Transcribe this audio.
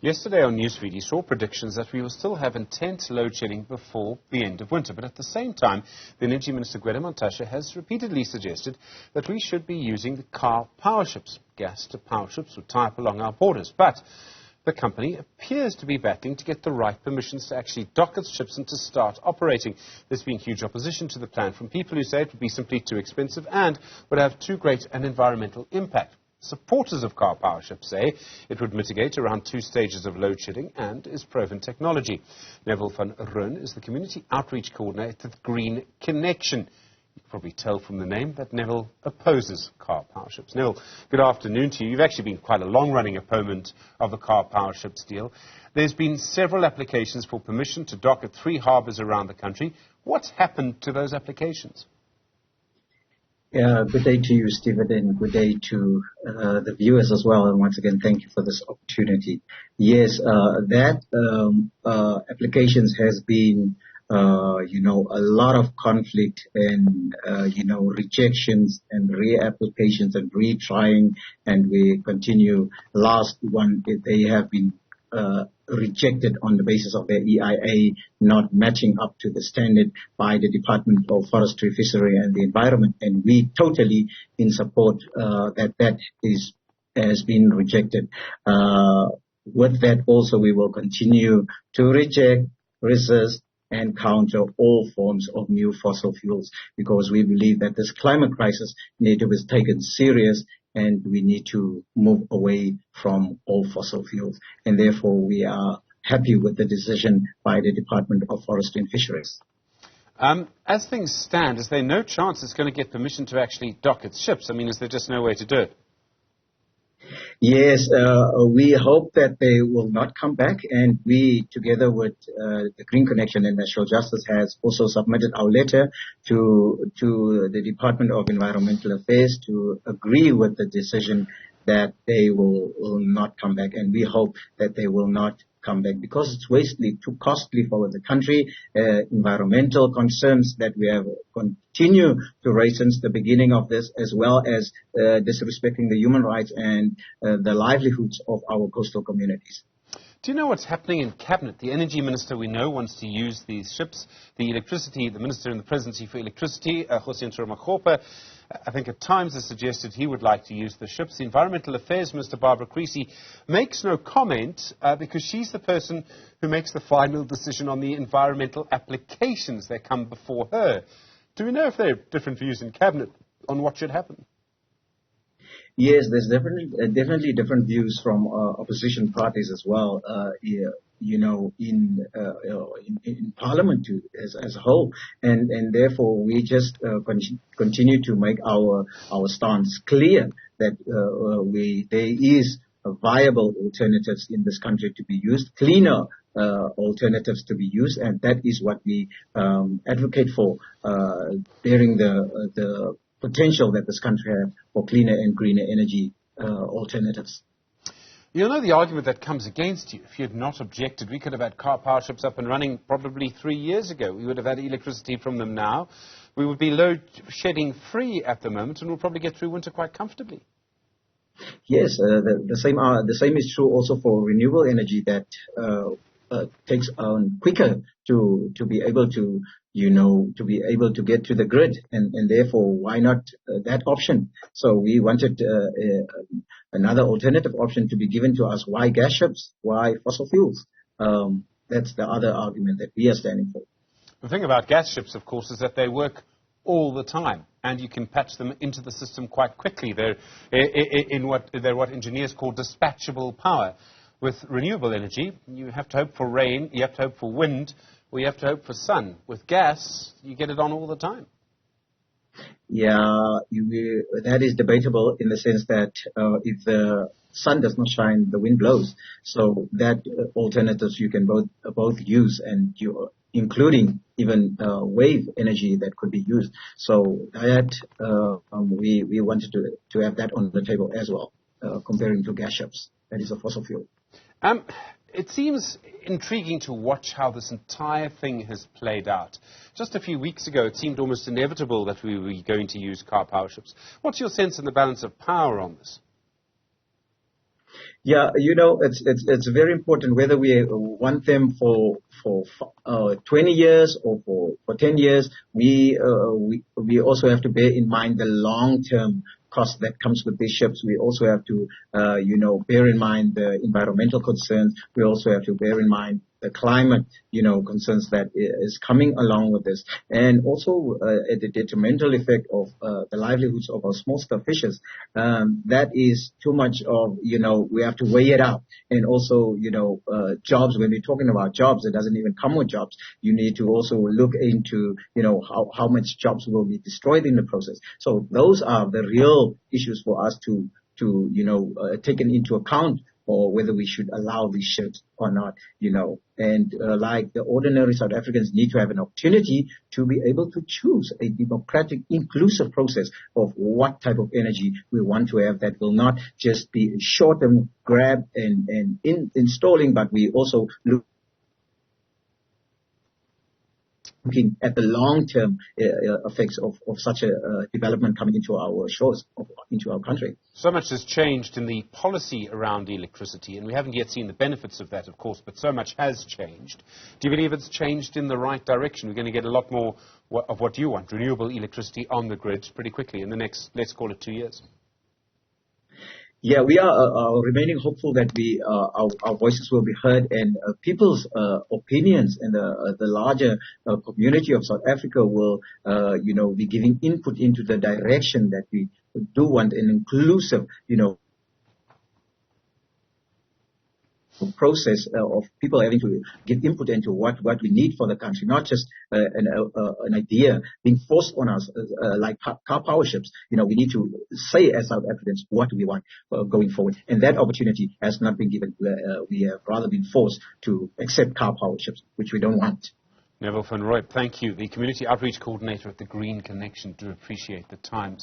Yesterday on Newsfeed, he saw predictions that we will still have intense load shedding before the end of winter. But at the same time, the Energy Minister, Montashe, has repeatedly suggested that we should be using the Karpowerships. Gas-to-power ships would tie up along our borders. But the company appears to be battling to get the right permissions to actually dock its ships and to start operating. There's been huge opposition to the plan from people who say it would be simply too expensive and would have too great an environmental impact. Supporters of Karpowerships say it would mitigate around 2 stages of load shedding and is proven technology. Neville van Rooy is the Community Outreach Coordinator at Green Connection. You can probably tell from the name that Neville opposes Karpowerships. Neville, good afternoon to you. You've actually been quite a long-running opponent of the Karpowerships deal. There's been several applications for permission to dock at 3 harbours around the country. What's happened to those applications? Good day to you, Stephen, and good day to the viewers as well. And once again, thank you for this opportunity. Yes, applications has been, a lot of conflict and, rejections and reapplications and retrying, and we continue. Last one, they have been rejected on the basis of their EIA not matching up to the standard by the Department of Forestry, Fishery and the Environment, and we totally in support that has been rejected. With that also we will continue to reject, resist and counter all forms of new fossil fuels, because we believe that this climate crisis needs to be taken serious and we need to move away from all fossil fuels. And therefore, we are happy with the decision by the Department of Forestry and Fisheries. As things stand, is there no chance it's going to get permission to actually dock its ships? I mean, is there just no way to do it? Yes, we hope that they will not come back, and we, together with the Green Connection and National Justice, has also submitted our letter to the Department of Environmental Affairs to agree with the decision that they will not come back, and we hope that they will not come back because it's wastely, too costly for the country. Environmental concerns that we have continued to raise since the beginning of this, as well as disrespecting the human rights and the livelihoods of our coastal communities. Do you know what's happening in Cabinet? The Energy Minister, we know, wants to use these ships. The Minister in the Presidency for Electricity, I think at times has suggested he would like to use the ships. The Environmental Affairs Minister, Barbara Creasy, makes no comment because she's the person who makes the final decision on the environmental applications that come before her. Do we know if there are different views in Cabinet on what should happen? Yes, there's definitely different views from opposition parties as well. In Parliament too, as a whole, and therefore we just continue to make our stance clear that there is viable alternatives in this country to be used, cleaner alternatives to be used, and that is what we advocate for, bearing the potential that this country has for cleaner and greener energy alternatives. You'll know the argument that comes against you. If you had not objected, we could have had Karpowerships up and running probably 3 years ago. We would have had electricity from them now. We would be load shedding free at the moment and we'll probably get through winter quite comfortably. Yes, the same is true also for renewable energy that takes on quicker to be able to get to the grid, and therefore why not that option? So we wanted another alternative option to be given to us. Why gas ships? Why fossil fuels? That's the other argument that we are standing for. The thing about gas ships, of course, is that they work all the time, and you can patch them into the system quite quickly. They're what engineers call dispatchable power. With renewable energy, you have to hope for rain, you have to hope for wind, or you have to hope for sun. With gas, you get it on all the time. Yeah, that is debatable in the sense that if the sun does not shine, the wind blows. So that alternatives you can both use, and including even wave energy that could be used. So that we wanted to have that on the table as well, comparing to gas ships. That is a fossil fuel. It seems intriguing to watch how this entire thing has played out. Just a few weeks ago, it seemed almost inevitable that we were going to use Karpowerships. What's your sense in the balance of power on this? Yeah, it's very important whether we want them for 20 years or for 10 years. We also have to bear in mind the long-term cost that comes with these ships. We also have to bear in mind the environmental concerns. We also have to bear in mind the climate concerns that is coming along with this, and also the detrimental effect of the livelihoods of our small-scale fishers. That is too much of, we have to weigh it out. And also, jobs, when we're talking about jobs, it doesn't even come with jobs. You need to also look into, how much jobs will be destroyed in the process. So those are the real issues for us to taken into account, or whether we should allow these ships or not, And like the ordinary South Africans need to have an opportunity to be able to choose a democratic, inclusive process of what type of energy we want to have, that will not just be a short-term grab and installing, but we also looking at the long-term effects of such a development coming into our shores, into our country. So much has changed in the policy around electricity, and we haven't yet seen the benefits of that, of course, but so much has changed. Do you believe it's changed in the right direction? We're going to get a lot more of what you want, renewable electricity on the grid, pretty quickly in the next, let's call it 2 years. Yeah, we are remaining hopeful that our voices will be heard, and people's opinions and the larger community of South Africa will, be giving input into the direction that we do want an inclusive, process of people having to give input into what we need for the country, not just an idea being forced on us like Karpowerships. We need to say as South Africans what we want going forward, and that opportunity has not been given. We have rather been forced to accept Karpowerships, which we don't want. Neville van Rooy, thank you. The Community Outreach Coordinator at the Green Connection. Do appreciate the time.